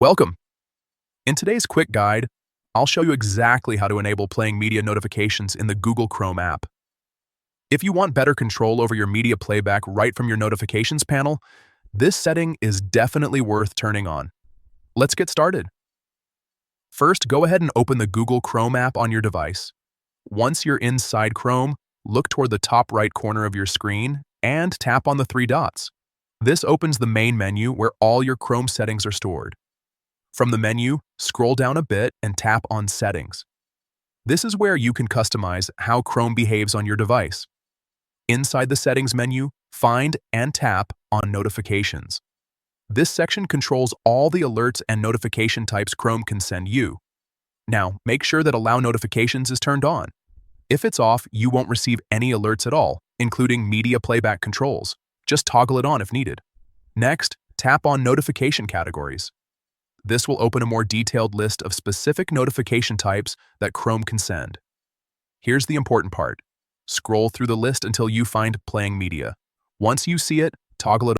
Welcome! In today's quick guide, I'll show you exactly how to enable playing media notifications in the Google Chrome app. If you want better control over your media playback right from your notifications panel, this setting is definitely worth turning on. Let's get started. First, go ahead and open the Google Chrome app on your device. Once you're inside Chrome, look toward the top right corner of your screen and tap on the three dots. This opens the main menu where all your Chrome settings are stored. From the menu, scroll down a bit and tap on Settings. This is where you can customize how Chrome behaves on your device. Inside the Settings menu, find and tap on Notifications. This section controls all the alerts and notification types Chrome can send you. Now, make sure that Allow Notifications is turned on. If it's off, you won't receive any alerts at all, including media playback controls. Just toggle it on if needed. Next, tap on Notification Categories. This will open a more detailed list of specific notification types that Chrome can send. Here's the important part. Scroll through the list until you find Playing Media. Once you see it, toggle it